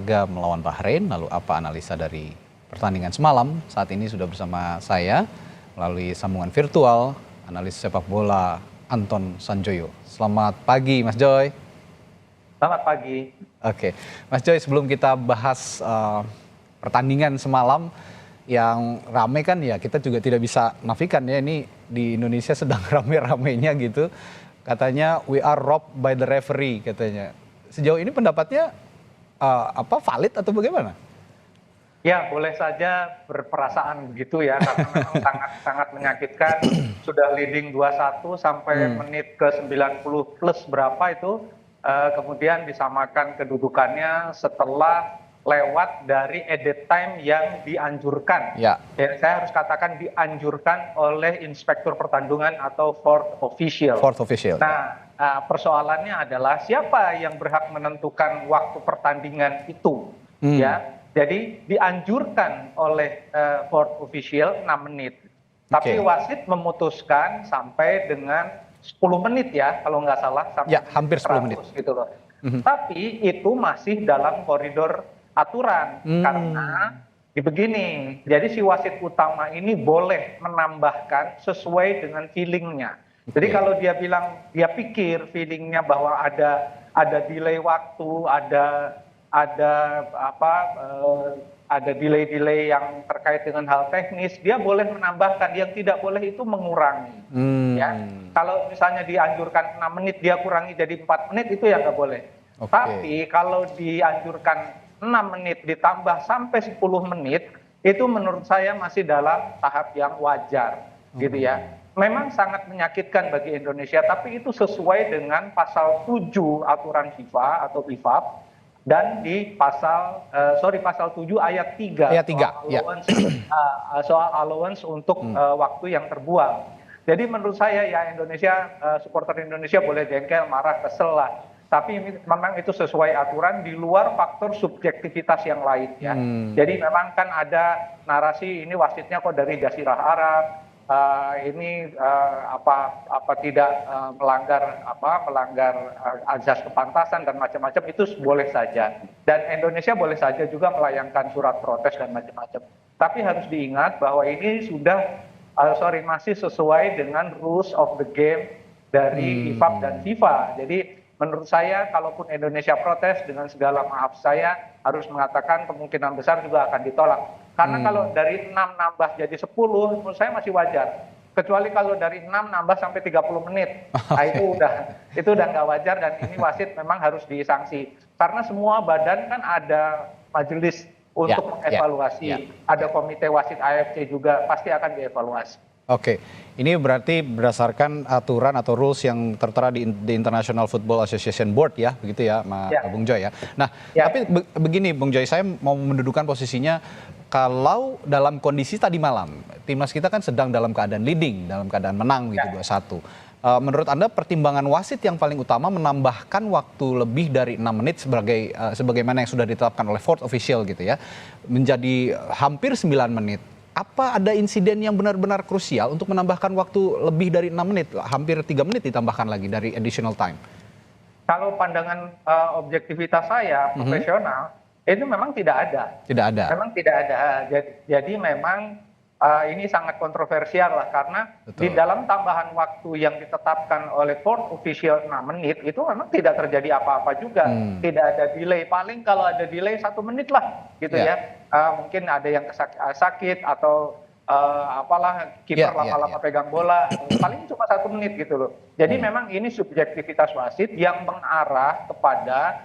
laga melawan Bahrain. Lalu apa analisa dari pertandingan semalam? Saat ini sudah bersama saya melalui sambungan virtual analis sepak bola Anton Sanjoyo. Selamat pagi Mas Joy. Selamat pagi. Oke, Mas Joy, sebelum kita bahas pertandingan semalam yang rame kan ya, kita juga tidak bisa nafikan ya, ini di Indonesia sedang rame-ramenya gitu. Katanya we are robbed by the referee katanya. Sejauh ini pendapatnya valid atau bagaimana? Ya, boleh saja berperasaan begitu ya, karena memang sangat menyakitkan. Sudah leading 2-1 sampai menit ke 90 plus berapa itu, kemudian disamakan kedudukannya setelah lewat dari added time yang dianjurkan. Ya. Saya harus katakan dianjurkan oleh inspektur pertandingan atau fourth official. Fourth official. Nah, persoalannya adalah siapa yang berhak menentukan waktu pertandingan itu, ya. Jadi dianjurkan oleh fourth official 6 menit. Tapi wasit memutuskan sampai dengan 10 menit ya, kalau nggak salah. Sampai ya, hampir 10 menit. Gitu loh. Tapi itu masih dalam koridor aturan. Karena begini, jadi si wasit utama ini boleh menambahkan sesuai dengan feelingnya. Jadi kalau dia bilang, dia pikir feelingnya bahwa ada delay waktu, ada delay yang terkait dengan hal teknis, dia boleh menambahkan. Yang tidak boleh itu mengurangi. Ya, kalau misalnya dianjurkan 6 menit, dia kurangi jadi 4 menit, itu ya nggak boleh. Tapi kalau dianjurkan 6 menit ditambah sampai 10 menit, itu menurut saya masih dalam tahap yang wajar, gitu ya. Memang sangat menyakitkan bagi Indonesia, tapi itu sesuai dengan pasal 7 aturan FIFA atau IFAB, dan di pasal 7 ayat 3, soal allowance untuk waktu yang terbuang. Jadi menurut saya ya, Indonesia, supporter Indonesia boleh jengkel, marah, kesel lah. Tapi memang itu sesuai aturan di luar faktor subjektivitas yang lain ya. Jadi memang kan ada narasi ini wasitnya kok dari Jazirah Arab, ini tidak melanggar azas kepantasan dan macam-macam, itu boleh saja. Dan Indonesia boleh saja juga melayangkan surat protes dan macam-macam. Tapi harus diingat bahwa ini masih sesuai dengan rules of the game dari IFAB dan FIFA. Jadi menurut saya, kalaupun Indonesia protes, dengan segala maaf saya harus mengatakan kemungkinan besar juga akan ditolak. Karena kalau dari 6 nambah jadi 10, menurut saya masih wajar. Kecuali kalau dari 6 nambah sampai 30 menit. Nah, itu udah nggak wajar, dan ini wasit memang harus disanksi. Karena semua badan kan ada majelis untuk mengevaluasi. Ada komite wasit AFC juga, pasti akan dievaluasi. Oke, ini berarti berdasarkan aturan atau rules yang tertera di International Football Association Board ya, begitu ya, Bung Joy ya. Nah, tapi begini Bung Joy, saya mau mendudukan posisinya, kalau dalam kondisi tadi malam, timnas kita kan sedang dalam keadaan leading, dalam keadaan menang gitu 2-1. Menurut Anda pertimbangan wasit yang paling utama menambahkan waktu lebih dari 6 menit sebagaimana yang sudah ditetapkan oleh fourth official gitu ya, menjadi hampir 9 menit. Apa ada insiden yang benar-benar krusial untuk menambahkan waktu lebih dari 6 menit, hampir 3 menit ditambahkan lagi dari additional time? Kalau pandangan objektivitas saya, profesional, itu memang tidak ada. Tidak ada? Memang tidak ada. Jadi memang ini sangat kontroversial lah, karena di dalam tambahan waktu yang ditetapkan oleh fourth official 6 menit, itu memang tidak terjadi apa-apa juga. Tidak ada delay, paling kalau ada delay 1 menit lah gitu ya. Mungkin ada yang sakit atau kiper lama-lama pegang bola, paling cuma 1 menit gitu loh. Jadi memang ini subjektivitas wasit yang mengarah kepada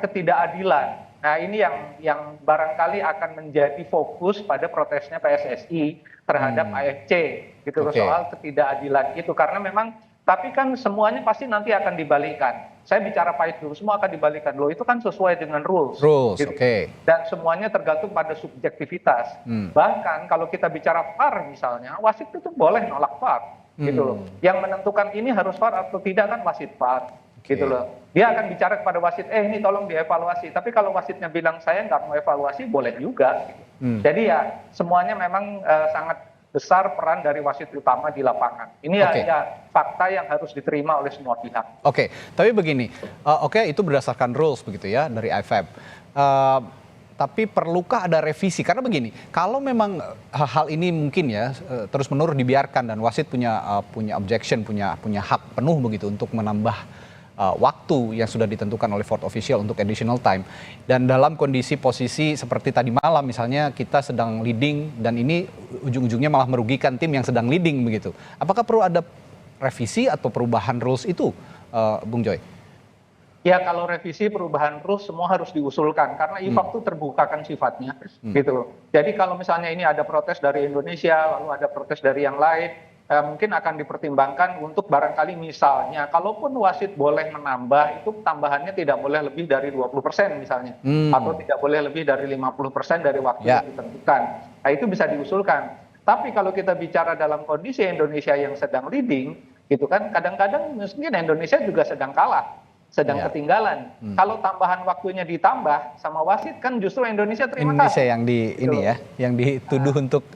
ketidakadilan. Nah, ini yang barangkali akan menjadi fokus pada protesnya PSSI terhadap AFC gitu loh, soal ketidakadilan itu. Karena memang, tapi kan semuanya pasti nanti akan dibalikkan. Saya bicara pahit dulu, semua akan dibalikkan. Loh, itu kan sesuai dengan rules gitu. Dan semuanya tergantung pada subjektivitas. Bahkan kalau kita bicara VAR misalnya, wasit itu boleh nolak VAR gitu loh. Yang menentukan ini harus VAR atau tidak kan wasit VAR gitu loh. Dia akan bicara kepada wasit, ini tolong dievaluasi. Tapi kalau wasitnya bilang saya nggak mau evaluasi, boleh juga gitu. Jadi ya semuanya memang sangat besar peran dari wasit utama di lapangan. Ini ya fakta yang harus diterima oleh semua pihak. Oke, tapi begini, oke itu berdasarkan rules begitu ya dari IFAB. Tapi perlukah ada revisi? Karena begini, kalau memang hal ini mungkin ya terus-menerus dibiarkan dan wasit punya objection, punya hak penuh begitu untuk menambah waktu yang sudah ditentukan oleh fourth official untuk additional time. Dan dalam kondisi posisi seperti tadi malam misalnya kita sedang leading dan ini ujung-ujungnya malah merugikan tim yang sedang leading begitu. Apakah perlu ada revisi atau perubahan rules itu, Bung Joy? Ya kalau revisi perubahan rules semua harus diusulkan karena IFAB itu terbuka kan sifatnya gitu loh. Jadi kalau misalnya ini ada protes dari Indonesia lalu ada protes dari yang lain mungkin akan dipertimbangkan untuk barangkali misalnya kalaupun wasit boleh menambah itu tambahannya tidak boleh lebih dari 20% misalnya atau tidak boleh lebih dari 50% dari waktu yang ditentukan. Nah itu bisa diusulkan. Tapi kalau kita bicara dalam kondisi Indonesia yang sedang leading gitu kan kadang-kadang mungkin Indonesia juga sedang kalah. Sedang ketinggalan. Kalau tambahan waktunya ditambah sama wasit kan justru Indonesia terima kasih. Indonesia yang yang dituduh untuk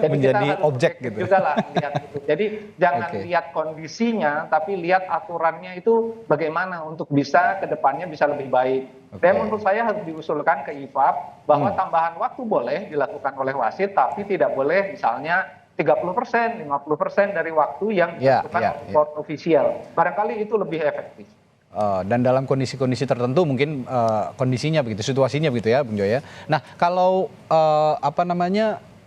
menjadi objek gitu. Juga lah lihat itu. Jadi jangan lihat kondisinya, tapi lihat aturannya itu bagaimana untuk bisa ke depannya bisa lebih baik. Dan menurut saya harus diusulkan ke IFAB bahwa tambahan waktu boleh dilakukan oleh wasit, tapi tidak boleh misalnya 30%, 50% dari waktu yang dilakukan oleh court official. Barangkali itu lebih efektif. Dan dalam kondisi-kondisi tertentu mungkin kondisinya begitu, situasinya begitu ya, Bung Joy ya. Nah, kalau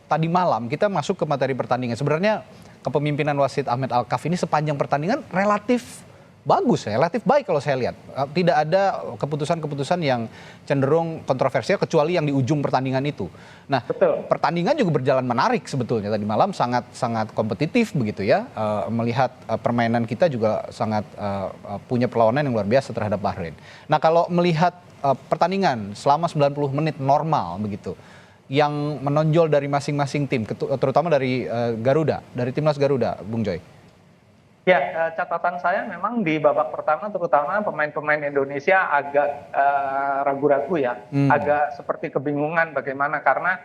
tadi malam kita masuk ke materi pertandingan. Sebenarnya kepemimpinan wasit Ahmed Alkaf ini sepanjang pertandingan relatif bagus, relatif baik kalau saya lihat. Tidak ada keputusan-keputusan yang cenderung kontroversial kecuali yang di ujung pertandingan itu. Nah, pertandingan juga berjalan menarik sebetulnya tadi malam sangat kompetitif begitu ya. Melihat permainan kita juga sangat punya perlawanan yang luar biasa terhadap Bahrain. Nah, kalau melihat pertandingan selama 90 menit normal begitu, yang menonjol dari masing-masing tim, terutama dari Garuda, dari timnas Garuda, Bung Joy. Ya, catatan saya memang di babak pertama terutama pemain-pemain Indonesia agak ragu-ragu ya, agak seperti kebingungan bagaimana karena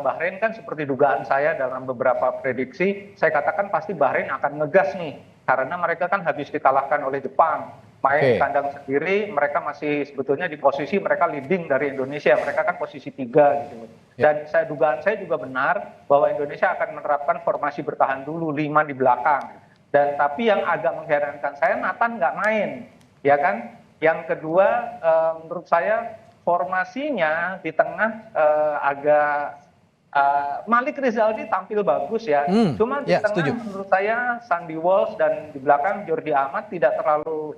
Bahrain kan seperti dugaan saya dalam beberapa prediksi, saya katakan pasti Bahrain akan ngegas nih karena mereka kan habis dikalahkan oleh Jepang. Main di kandang sendiri, mereka masih sebetulnya di posisi mereka leading dari Indonesia, mereka kan posisi 3 gitu. Dan dugaan saya juga benar bahwa Indonesia akan menerapkan formasi bertahan dulu 5 di belakang. Dan tapi yang agak mengherankan saya Nathan nggak main, ya kan? Yang kedua menurut saya formasinya di tengah agak Malik Rizaldi tampil bagus ya, cuma di tengah menurut saya Sandy Walsh dan di belakang Jordi Amat tidak terlalu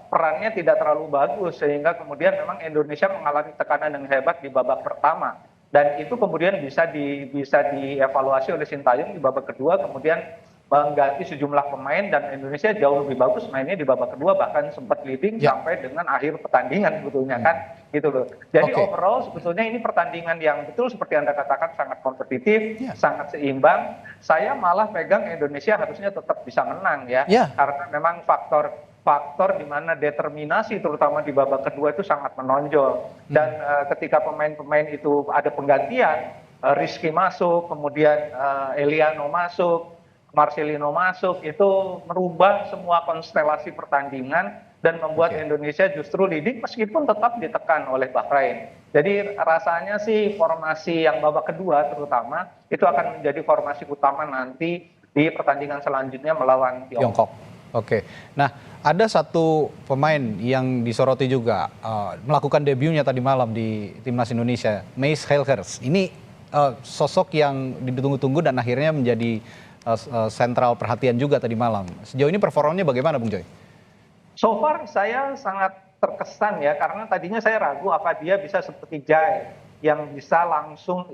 perannya tidak terlalu bagus sehingga kemudian memang Indonesia mengalami tekanan yang hebat di babak pertama dan itu kemudian bisa dievaluasi oleh Sintayong di babak kedua kemudian mengganti sejumlah pemain dan Indonesia jauh lebih bagus mainnya di babak kedua bahkan sempat leading sampai dengan akhir pertandingan sebetulnya kan gitu loh. Jadi overall sebetulnya ini pertandingan yang betul seperti Anda katakan sangat kompetitif, sangat seimbang. Saya malah pegang Indonesia harusnya tetap bisa menang ya. Karena memang faktor di mana determinasi terutama di babak kedua itu sangat menonjol dan ketika pemain-pemain itu ada penggantian, Rizky masuk, kemudian Eliano masuk, Marcelino masuk, itu merubah semua konstelasi pertandingan dan membuat Indonesia justru leading meskipun tetap ditekan oleh Bahrain. Jadi rasanya sih formasi yang babak kedua terutama itu akan menjadi formasi utama nanti di pertandingan selanjutnya melawan Tiongkok. Oke, nah ada satu pemain yang disoroti juga melakukan debutnya tadi malam di Timnas Indonesia, Mace Helgers. Ini sosok yang ditunggu-tunggu dan akhirnya menjadi sentral perhatian juga tadi malam. Sejauh ini performanya bagaimana, Bung Joy? So far saya sangat terkesan ya, karena tadinya saya ragu apa dia bisa seperti Jai yang bisa langsung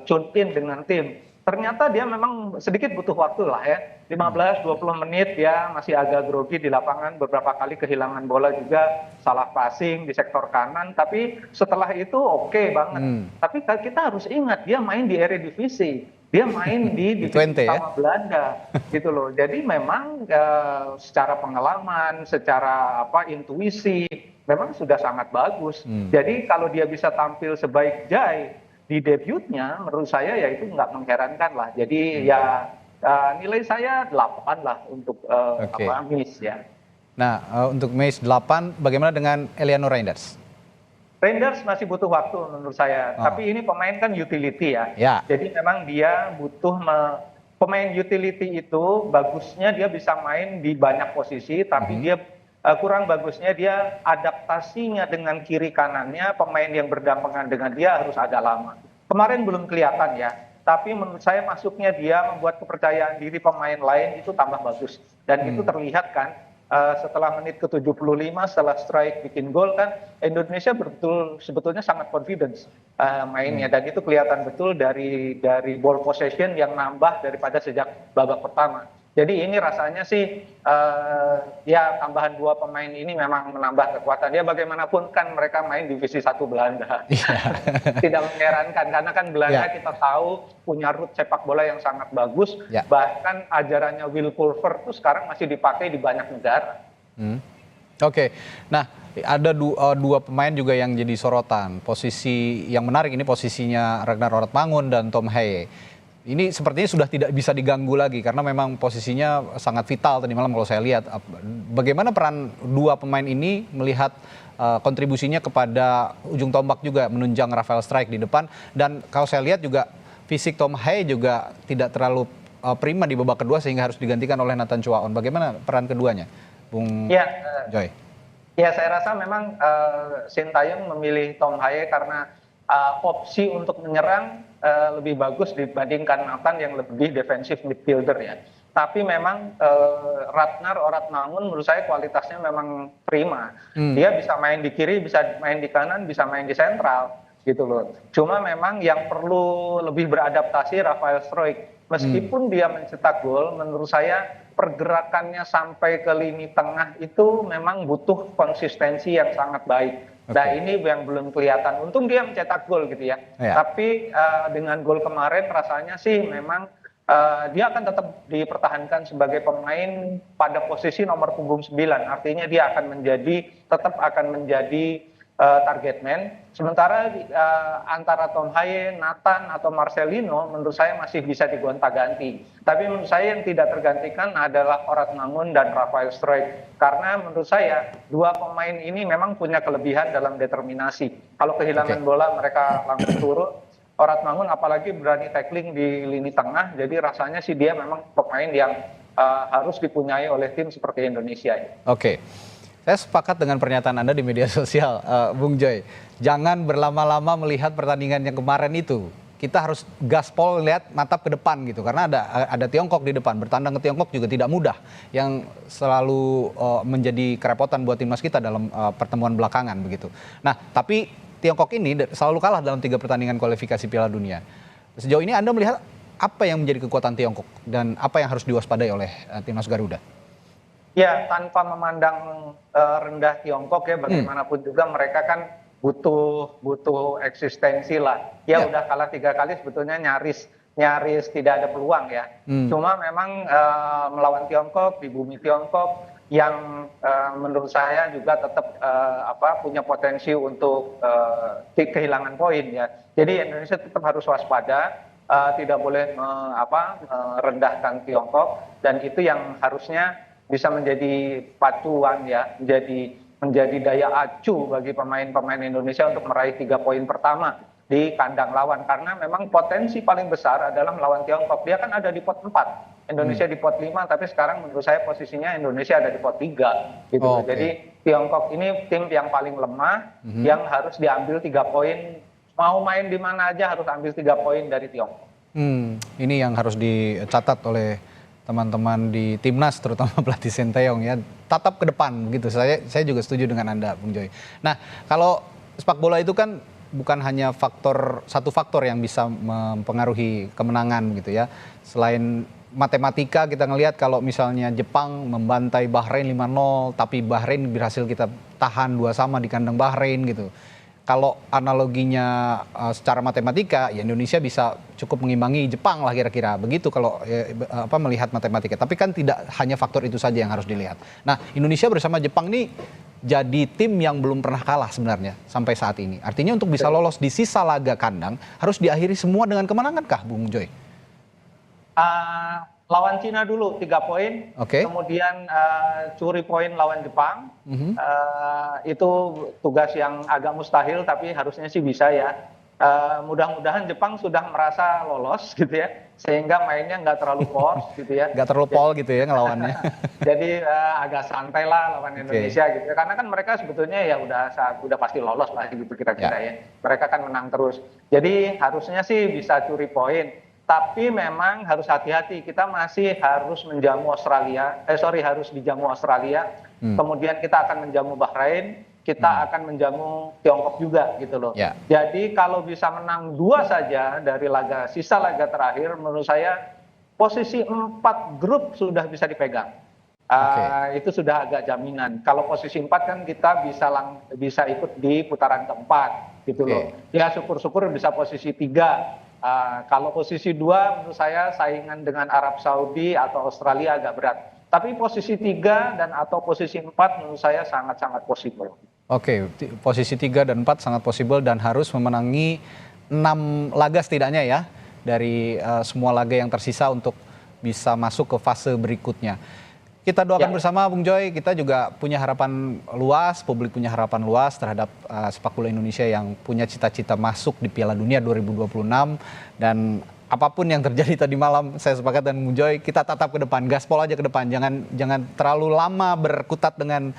tune in dengan tim. Ternyata dia memang sedikit butuh waktu lah ya, 15-20 menit dia masih agak grogi di lapangan, beberapa kali kehilangan bola juga, salah passing di sektor kanan, tapi setelah itu oke banget. Tapi kita harus ingat dia main di Eredivisie. Dia main di divisi utama Belanda gitu loh. Jadi memang secara pengalaman, secara intuisi memang sudah sangat bagus. Jadi kalau dia bisa tampil sebaik Jai di debutnya menurut saya ya itu nggak mengherankan lah. Jadi ya nilai saya 8 lah untuk Oke. Miss ya. Nah, untuk Mace 8, bagaimana dengan Eliano Reinders? Reinders masih butuh waktu menurut saya. Oh. Tapi ini pemain kan utility ya. Ya. Jadi memang dia butuh pemain utility itu bagusnya dia bisa main di banyak posisi, tapi dia kurang bagusnya dia adaptasinya dengan kiri kanannya, pemain yang berdampingan dengan dia harus agak lama. Kemarin belum kelihatan ya, tapi menurut saya masuknya dia membuat kepercayaan diri pemain lain itu tambah bagus. Dan itu terlihat kan setelah menit ke-75 setelah strike bikin gol kan Indonesia betul sebetulnya sangat confidence mainnya, dan itu kelihatan betul dari ball possession yang nambah daripada sejak babak pertama. Jadi ini rasanya sih ya tambahan 2 pemain ini memang menambah kekuatan. Ya bagaimanapun kan mereka main divisi 1 Belanda. Tidak mengherankan karena kan Belanda kita tahu punya root sepak bola yang sangat bagus. Bahkan ajarannya Will Pulver itu sekarang masih dipakai di banyak negara. Oke. Nah, ada dua pemain juga yang jadi sorotan. Posisi yang menarik ini posisinya Ragnar Ortmangun dan Tom Haye. Ini sepertinya sudah tidak bisa diganggu lagi karena memang posisinya sangat vital tadi malam kalau saya lihat. Bagaimana peran 2 pemain ini melihat kontribusinya kepada ujung tombak juga menunjang Rafael Strijk di depan, dan kalau saya lihat juga fisik Tom Haye juga tidak terlalu prima di babak kedua sehingga harus digantikan oleh Nathan Chuaon. Bagaimana peran keduanya, Bung Joy? Ya, saya rasa memang Sintayong memilih Tom Haye karena opsi untuk menyerang lebih bagus dibandingkan Nathan yang lebih defensive midfielder ya. Tapi memang Ragnar Ortmangun menurut saya kualitasnya memang prima. Dia bisa main di kiri, bisa main di kanan, bisa main di sentral gitu loh. Cuma memang yang perlu lebih beradaptasi Rafael Strijk. Meskipun dia mencetak gol, menurut saya pergerakannya sampai ke lini tengah itu memang butuh konsistensi yang sangat baik. Nah ini yang belum kelihatan. Untung dia mencetak gol gitu ya. Tapi dengan gol kemarin rasanya sih memang dia akan tetap dipertahankan sebagai pemain pada posisi nomor punggung 9. Artinya dia akan tetap akan menjadi target man. Sementara antara Tom Haye, Nathan atau Marcelino menurut saya masih bisa digonta-ganti. Tapi menurut saya yang tidak tergantikan adalah Ortmangun dan Rafael Strijk. Karena menurut saya 2 pemain ini memang punya kelebihan dalam determinasi. Kalau kehilangan bola mereka langsung turun. Ortmangun apalagi berani tackling di lini tengah. Jadi rasanya sih dia memang pemain yang harus dipunyai oleh tim seperti Indonesia. Oke. Saya sepakat dengan pernyataan Anda di media sosial, Bung Joy. Jangan berlama-lama melihat pertandingan yang kemarin itu. Kita harus gaspol lihat matap ke depan gitu. Karena ada Tiongkok di depan. Bertandang ke Tiongkok juga tidak mudah. Yang selalu menjadi kerepotan buat timnas kita dalam pertemuan belakangan begitu. Nah, tapi Tiongkok ini selalu kalah dalam 3 pertandingan kualifikasi Piala Dunia. Sejauh ini Anda melihat apa yang menjadi kekuatan Tiongkok dan apa yang harus diwaspadai oleh timnas Garuda? Ya, tanpa memandang rendah Tiongkok ya, bagaimanapun juga mereka kan butuh eksistensi lah. Ya udah kalah 3 kali sebetulnya nyaris tidak ada peluang ya. Cuma memang melawan Tiongkok di bumi Tiongkok yang menurut saya juga tetap punya potensi untuk kehilangan poin ya. Jadi Indonesia tetap harus waspada, tidak boleh merendahkan Tiongkok, dan itu yang harusnya bisa menjadi pacuan ya, menjadi daya acu bagi pemain-pemain Indonesia untuk meraih 3 poin pertama di kandang lawan. Karena memang potensi paling besar adalah melawan Tiongkok. Dia kan ada di pot 4, Indonesia di pot 5, tapi sekarang menurut saya posisinya Indonesia ada di pot 3 gitu. Jadi Tiongkok ini tim yang paling lemah, yang harus diambil 3 poin. Mau main di mana aja harus ambil 3 poin dari Tiongkok. Ini yang harus dicatat oleh teman-teman di timnas, terutama pelatih Sintayong ya, tatap ke depan begitu. Saya juga setuju dengan Anda, Bung Joy. Nah, kalau sepak bola itu kan bukan hanya satu faktor yang bisa mempengaruhi kemenangan gitu ya. Selain matematika, kita ngelihat kalau misalnya Jepang membantai Bahrain 5-0, tapi Bahrain berhasil kita tahan 2-2 di kandang Bahrain gitu. Kalau analoginya secara matematika, ya Indonesia bisa cukup mengimbangi Jepang lah kira-kira. Begitu kalau melihat matematika. Tapi kan tidak hanya faktor itu saja yang harus dilihat. Nah, Indonesia bersama Jepang ini jadi tim yang belum pernah kalah sebenarnya sampai saat ini. Artinya untuk bisa lolos di sisa laga kandang harus diakhiri semua dengan kemenangan kah, Bung Joy? Lawan Cina dulu 3 poin, kemudian curi poin lawan Jepang. Itu tugas yang agak mustahil, tapi harusnya sih bisa ya. Mudah-mudahan Jepang sudah merasa lolos gitu ya, sehingga mainnya nggak terlalu force gitu ya. Nggak terlalu pol gitu ya ngelawannya. Jadi agak santai lah lawan Indonesia gitu ya. Karena kan mereka sebetulnya ya udah pasti lolos lah gitu kira-kira ya. Mereka kan menang terus. Jadi harusnya sih bisa curi poin. Tapi memang harus hati-hati, kita masih harus menjamu harus dijamu Australia, kemudian kita akan menjamu Bahrain, kita akan menjamu Tiongkok juga gitu loh. Jadi kalau bisa menang 2 saja dari sisa laga terakhir, menurut saya posisi 4 grup sudah bisa dipegang. Itu sudah agak jaminan. Kalau posisi 4 kan kita bisa ikut di putaran keempat gitu loh. Ya syukur-syukur bisa posisi 3. Kalau posisi 2 menurut saya saingan dengan Arab Saudi atau Australia agak berat. Tapi posisi 3 dan atau posisi 4 menurut saya sangat-sangat possible. Posisi 3 dan 4 sangat possible dan harus memenangi 6 laga setidaknya ya dari semua laga yang tersisa untuk bisa masuk ke fase berikutnya. Kita doakan bersama Bung Joy, kita juga punya harapan luas, publik punya harapan luas terhadap sepak bola Indonesia yang punya cita-cita masuk di Piala Dunia 2026. Dan apapun yang terjadi tadi malam, saya sepakat dengan Bung Joy, kita tatap ke depan, gaspol aja ke depan, jangan terlalu lama berkutat dengan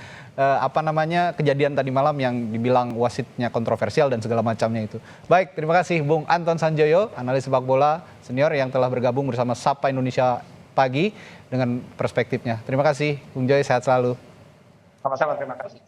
kejadian tadi malam yang dibilang wasitnya kontroversial dan segala macamnya itu. Baik, terima kasih Bung Anton Sanjoyo, analis sepak bola senior yang telah bergabung bersama Sapa Indonesia Pagi dengan perspektifnya. Terima kasih Bung Joy, sehat selalu. Sama-sama, terima kasih.